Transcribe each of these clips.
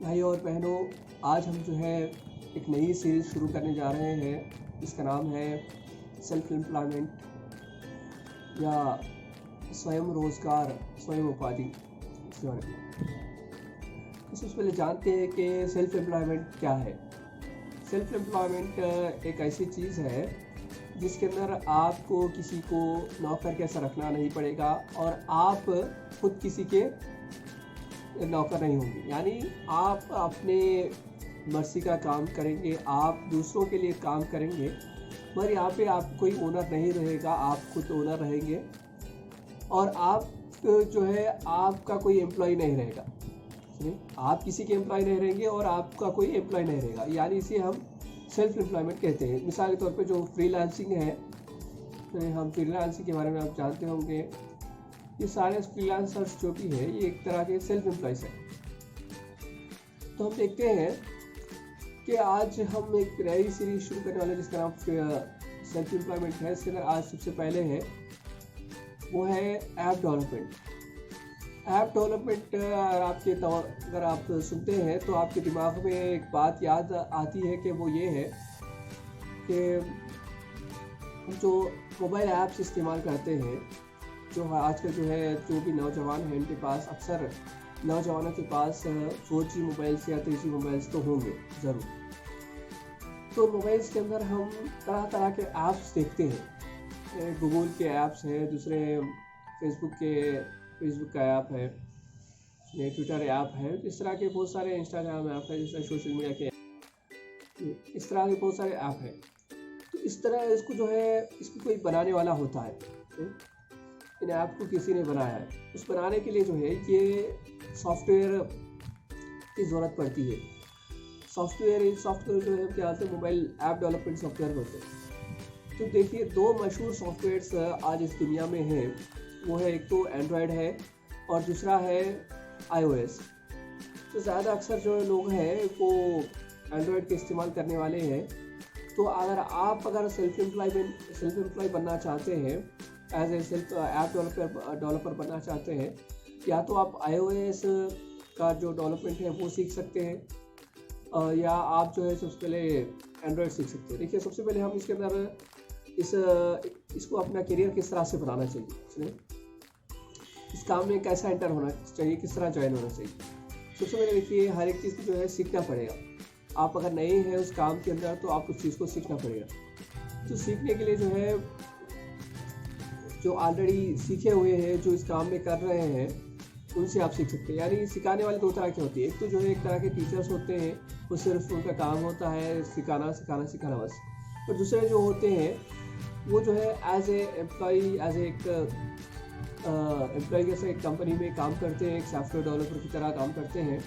भाई और बहनों, आज हम जो है एक नई सीरीज़ शुरू करने जा रहे हैं। इसका नाम है सेल्फ एम्प्लॉयमेंट या स्वयं रोज़गार, स्वयं उपाधि। इसके बारे में तो सबसे पहले जानते हैं कि सेल्फ एम्प्लॉयमेंट क्या है। सेल्फ एम्प्लॉयमेंट एक ऐसी चीज़ है जिसके अंदर आपको किसी को नौकर कैसा रखना नहीं पड़ेगा और आप खुद किसी के नौकर नहीं होंगे। यानी आप अपने मर्जी का काम करेंगे, आप दूसरों के लिए काम करेंगे, मगर यहाँ पे आप कोई ओनर नहीं रहेगा, आप खुद ओनर रहेंगे और आप जो है आपका कोई एम्प्लॉय नहीं रहेगा। आप किसी के एम्प्लॉय नहीं रहेंगे और आपका कोई एम्प्लॉय नहीं रहेगा, यानी इसे हम सेल्फ एम्प्लॉयमेंट कहते हैं। मिसाल के तौर पे जो फ्रीलांसिंग है, हम फ्रीलांसिंग के बारे में आप जानते होंगे, ये सारे फ्रीलांसर्स जो भी है ये एक तरह के सेल्फ एम्प्लॉयज हैं। तो हम देखते हैं कि आज हम एक नई सीरीज शुरू करने वाले जिसका नाम सेल्फ एम्प्लॉयमेंट है। इसके अंदर आज सबसे पहले है वो है ऐप डेवलपमेंट। ऐप डेवलपमेंट अगर आप सुनते हैं तो आपके दिमाग में एक बात याद आती है कि वो ये है कि हम जो मोबाइल ऐप्स इस्तेमाल करते हैं, जो आजकल जो भी नौजवान हैं उनके पास, अक्सर नौजवानों के पास 4G मोबाइल्स या 3G मोबाइल्स तो होंगे ज़रूर। तो मोबाइल्स के अंदर हम तरह तरह के ऐप्स देखते हैं। गूगल के ऐप्स हैं, दूसरे फेसबुक का ऐप है, ट्विटर ऐप है, इस तरह के बहुत सारे इंस्टाग्राम ऐप है, जिस तरह सोशल मीडिया के इस तरह के बहुत सारे ऐप हैं। तो इस तरह इसको कोई बनाने वाला होता है। इन ऐप को किसी ने बनाया है, उस बनाने के लिए जो है ये सॉफ्टवेयर की ज़रूरत पड़ती है। सॉफ्टवेयर जो है क्या होते हैं, मोबाइल ऐप डेवलपमेंट सॉफ्टवेयर होते हैं। तो देखिए, दो मशहूर सॉफ्टवेयर्स आज इस दुनिया में हैं। वो है, एक तो एंड्रॉयड है और दूसरा है iOS। तो ज़्यादा अक्सर जो लोग हैं वो एंड्रॉयड के इस्तेमाल करने वाले हैं। तो अगर सेल्फ एम्प्लॉय बनना चाहते हैं, as a self app developer बनना चाहते हैं, या तो आप iOS का जो डेवलपमेंट है वो सीख सकते हैं, या आप जो है सबसे पहले एंड्रॉयड सीख सकते हैं। देखिए, सबसे पहले हम इसके अंदर इसको अपना करियर किस तरह से बनाना चाहिए, इस काम में कैसा एंटर होना चाहिए, किस तरह ज्वाइन होना चाहिए। सबसे पहले देखिए, हर एक चीज़ को जो है सीखना पड़ेगा। आप अगर नए हैं उस काम के अंदर तो आप उस चीज़ को सीखना पड़ेगा। तो सीखने के लिए जो है, जो ऑलरेडी सीखे हुए हैं, जो इस काम में कर रहे हैं, उनसे आप सीख सकते हैं। यानी सिखाने वाले दो तरह के होते हैं। एक तो जो है एक तरह के टीचर्स होते हैं, वो सिर्फ उनका काम होता है सिखाना बस। और दूसरे जो होते हैं वो जो है एज ए एम्प्लॉय जैसे एक कंपनी में काम करते हैं, एक सॉफ्टवेयर डेवलपर की तरह काम करते हैं,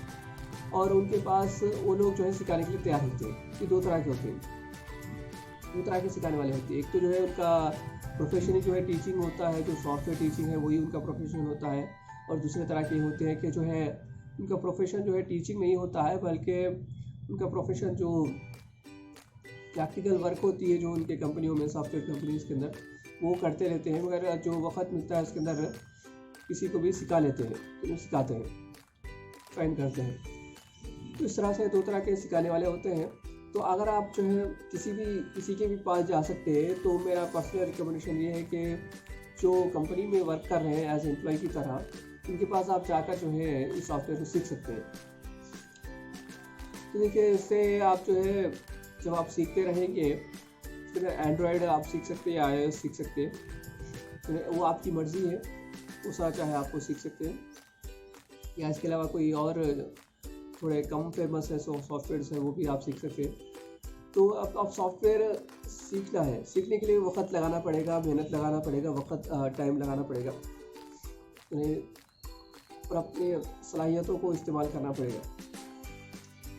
और उनके पास वो लोग जो है सिखाने के लिए तैयार होते हैं। ये दो तरह के होते हैं, दो तरह के सिखाने वाले होते हैं। एक तो जो है उनका प्रोफेशन जो है टीचिंग होता है, जो सॉफ्टवेयर टीचिंग है वही उनका प्रोफेशन होता है। और दूसरे तरह के होते हैं कि जो है उनका प्रोफेशन जो है टीचिंग नहीं होता है, बल्कि उनका प्रोफेशन जो प्रैक्टिकल वर्क होती है, जो उनके कंपनियों में, सॉफ्टवेयर कंपनीज के अंदर वो करते रहते हैं, मगर जो वक्त मिलता है उसके अंदर किसी को भी सिखा लेते हैं, तो सिखाते हैं, ट्रेन करते हैं। तो इस तरह से दो तरह के सिखाने वाले होते हैं। तो अगर आप जो है किसी के भी पास जा सकते हैं, तो मेरा पर्सनल रिकमेंडेशन ये है कि जो कंपनी में वर्क कर रहे हैं एज एम्प्लॉय की तरह, उनके पास आप जाकर जो है इस सॉफ्टवेयर को सीख सकते हैं। तो देखिए, इससे आप जो है जब आप सीखते रहेंगे, फिर एंड्रॉयड आप सीख सकते हैं या iOS सीख सकते हैं, तो वो आपकी मर्ज़ी है, वो चाहे आपको सीख सकते हैं, या इसके अलावा कोई और थोड़े कम फेमस है सॉफ्टवेयर्स हैं वो भी आप सीख सकते हैं। तो अब सॉफ्टवेयर सीखना है, सीखने के लिए वक्त लगाना पड़ेगा, मेहनत लगाना पड़ेगा, टाइम लगाना पड़ेगा, और अपनी सलाहियतों को इस्तेमाल करना पड़ेगा।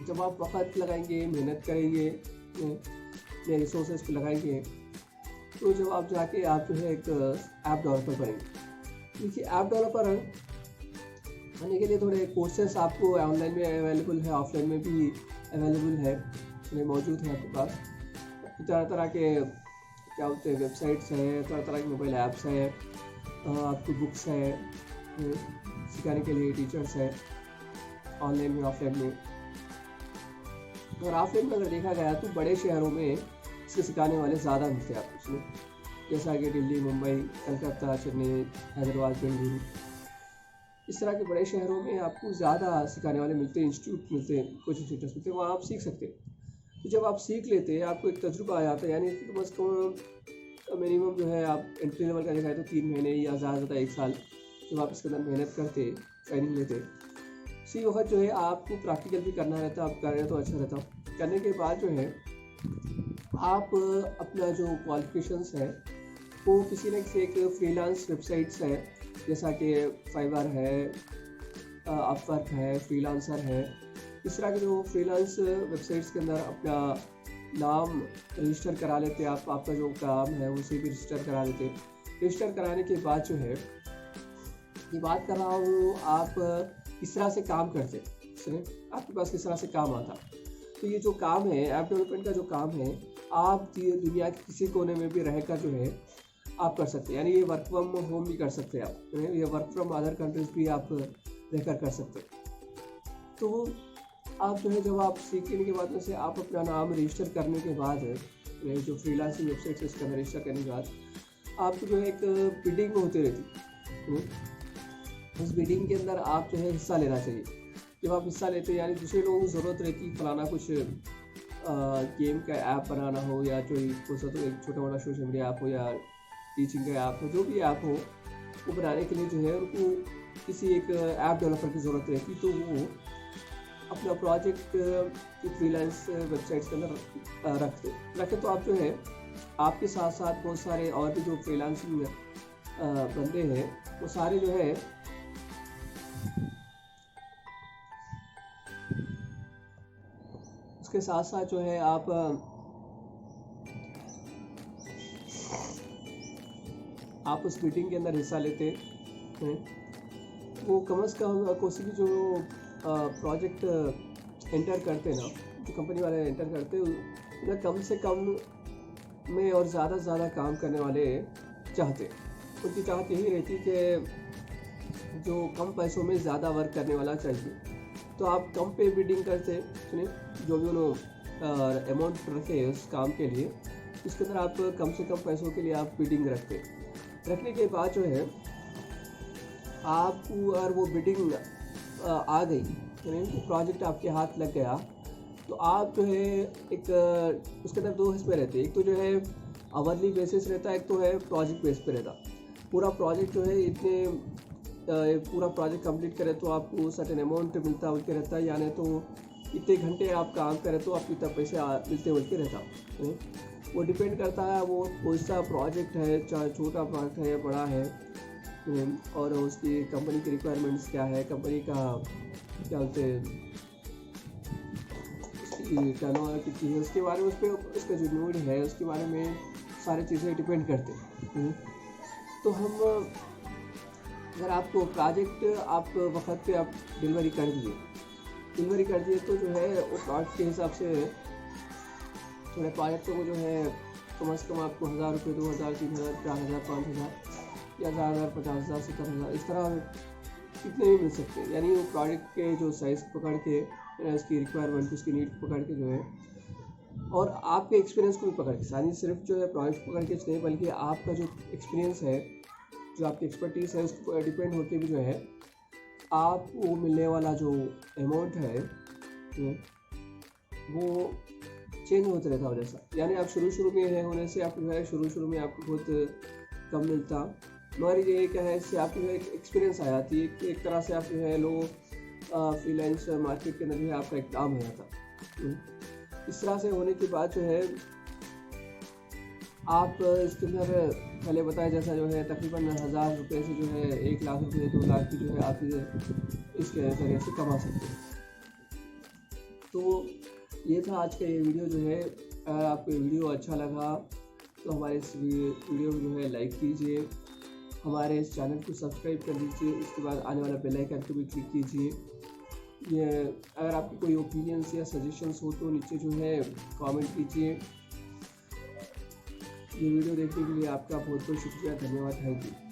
जब आप वक्त लगाएंगे, मेहनत करेंगे, अपने रिसोर्सेज को लगाएंगे, तो जब आप जाके आप जो है एक ऐप डेवलपर बनेंगे। देखिए, ऐप डेवलपर बनने के लिए थोड़े कोर्सेस आपको ऑनलाइन में अवेलेबल है, ऑफलाइन में भी अवेलेबल है, मौजूद है आपके पास। तरह तरह के क्या बोलते हैं, वेबसाइट्स हैं, तरह तरह के मोबाइल ऐप्स हैं, आपकी बुक्स है, सिखाने के लिए टीचर्स है, ऑनलाइन में ऑफलाइन में। और ऑफलाइन में अगर देखा गया तो बड़े शहरों में इसके सिखाने वाले ज़्यादा मिलते हैं आपको इसमें, जैसा कि दिल्ली, मुंबई, कलकत्ता, चेन्नई, हैदराबाद, बेंगलुरु, इस तरह के बड़े शहरों में आपको ज़्यादा सिखाने वाले मिलते हैं, इंस्टीट्यूट मिलते हैं, कोचिंग सेंटर्स मिलते हैं, वहाँ आप सीख सकते हैं। तो जब आप सीख लेते हैं आपको एक तजुर्बा आ जाता है, यानी कि कम से कम मिनिमम जो है आप एंट्री लेवल का देखा है तो 3 महीने या ज़्यादा से ज़्यादा 1 साल जब आप इसके अंदर मेहनत करते, ट्रेनिंग लेते, उसी वक्त जो है आपको प्रैक्टिकल भी करना रहता, आप कर रहे तो अच्छा रहता। करने के बाद जो है आप अपना जो क्वालिफिकेशंस है वो किसी न किसी एक फ्रीलांस वेबसाइट्स है, जैसा कि फाइवर है, अपवर्क है, फ्रीलांसर है, इस तरह के जो फ्रीलांस वेबसाइट्स के अंदर अपना नाम रजिस्टर करा लेते हैं। आप आपका जो काम है उसे भी रजिस्टर करा लेते हैं। रजिस्टर कराने के बाद जो है, ये बात कर रहा हूँ आप किस तरह से काम करते, आपके पास किस तरह से काम आता। तो ये जो काम है ऐप डेवलपमेंट का, जो काम है आप दुनिया के किसी कोने में भी रहकर जो है आप कर सकते हैं, यानी ये वर्क फ्रॉम होम भी कर सकते हैं आप, ये वर्क फ्रॉम अदर कंट्रीज भी आप रहकर कर सकते हैं। तो आप जो है जब आप सीखने के बाद में से आप अपना नाम रजिस्टर करने के बाद जो फ्रीलांसिंग वेबसाइट है इसके अंदर रजिस्टर करने के बाद आपको जो है एक बिडिंग होती रहती, उस बिडिंग के अंदर आप जो है हिस्सा लेना चाहिए। जब आप हिस्सा लेते हैं यानी दूसरे लोगों को ज़रूरत रहती है फलाना कुछ गेम का ऐप बनाना हो, या जो हो सकता है एक छोटा मोटा सोशल मीडिया ऐप हो या टीचिंग का ऐप हो, जो भी ऐप हो वो बनाने के लिए जो है उनको किसी एक ऐप डेवलपर की ज़रूरत रहती, तो वो अपना प्रोजेक्ट फ्रीलांस वेबसाइट्स के अंदर रखते। तो आप जो है आपके साथ साथ बहुत सारे और भी जो फ्रीलांसिंग बंदे हैं वो सारे जो है उसके साथ साथ जो है आप उस मीटिंग के अंदर हिस्सा लेते हैं। वो कम से कम कोई भी जो प्रोजेक्ट एंटर करते ना, जो कंपनी वाले एंटर करते उन्हें कम से कम में और ज़्यादा से ज़्यादा काम करने वाले चाहते। उनकी चाहत यही रहती कि जो कम पैसों में ज़्यादा वर्क करने वाला चाहिए। तो आप कम पे बिडिंग करते, सुनिए, जो भी उन्होंने अमाउंट रखे उस काम के लिए, उसके अंदर आप कम से कम पैसों के लिए आप बिडिंग रखने के बाद जो है आपको और वो बिडिंग आ गई, यानी प्रोजेक्ट आपके हाथ लग गया, तो आप जो है एक उसके अंदर 2 हिस्से रहते हैं। एक तो जो है आवरली बेसिस रहता है, एक तो है प्रोजेक्ट बेस पे रहता। पूरा प्रोजेक्ट जो है पूरा प्रोजेक्ट कंप्लीट करें तो आपको सर्टेन अमाउंट मिलता उनके रहता है, यानी तो इतने घंटे आप काम करें तो आपको इतना पैसे मिलते उनके रहता। वो डिपेंड करता है वो कौन सा प्रोजेक्ट है, चाहे छोटा प्रोजेक्ट है या बड़ा है, और उसकी कंपनी की रिक्वायरमेंट्स क्या है, कंपनी का क्या बोलते हैं उसकी टर्नओवर कितनी है, उसके बारे में उस पर उसका जो नीड है उसके बारे में सारी चीज़ें डिपेंड करते हैं। तो हम अगर आपको प्रोजेक्ट आप वक्त पे आप डिलीवरी कर दिए तो जो है वो प्रोजेक्ट के हिसाब से थोड़े प्रोजेक्टों को जो है कम से कम आपको 1000 रुपये, 2000, 3000, 4000, 5000 या 1000, 50,000, 70,000 इस तरह इतने भी मिल सकते हैं। यानी वो प्रोजेक्ट के जो साइज़ पकड़ के, उसकी रिक्वायरमेंट, उसकी नीड पकड़ के जो है, और आपके एक्सपीरियंस को भी पकड़ के, सारी सिर्फ जो है प्रोजेक्ट पकड़ के नहीं, बल्कि आपका जो एक्सपीरियंस है, जो आपकी एक्सपर्टीज़ है, उसको डिपेंड होकर भी जो है आपको मिलने वाला जो अमाउंट है वो चेंज होते रहता है जैसा। यानी आप शुरू में है होने से आपको जो है शुरू में आपको बहुत कम मिलता, मगर ये क्या है, इससे आपको जो है एक्सपीरियंस आ जाती है, एक तरह से आप जो है फ्रीलांस मार्केट के अंदर जो है आपका एक काम हो जाता। इस तरह से होने के बाद जो है आप इसके अंदर पहले बताया जैसा जो है तकरीबन 1000 रुपये से जो है 1 लाख रुपये, 2 लाख की जो है आप इसके जरिए से कमा सकते हैं। तो ये था आज का ये वीडियो जो है। अगर आपको वीडियो अच्छा लगा तो हमारे इस वीडियो को जो है लाइक कीजिए, हमारे इस चैनल को सब्सक्राइब कर लीजिए, उसके बाद आने वाला बेल आइकन को भी क्लिक कीजिए। ये अगर आपकी कोई ओपिनियंस या सजेशंस हो तो नीचे जो है कमेंट कीजिए। ये वीडियो देखने के लिए आपका बहुत बहुत शुक्रिया, धन्यवाद, थैंक यू।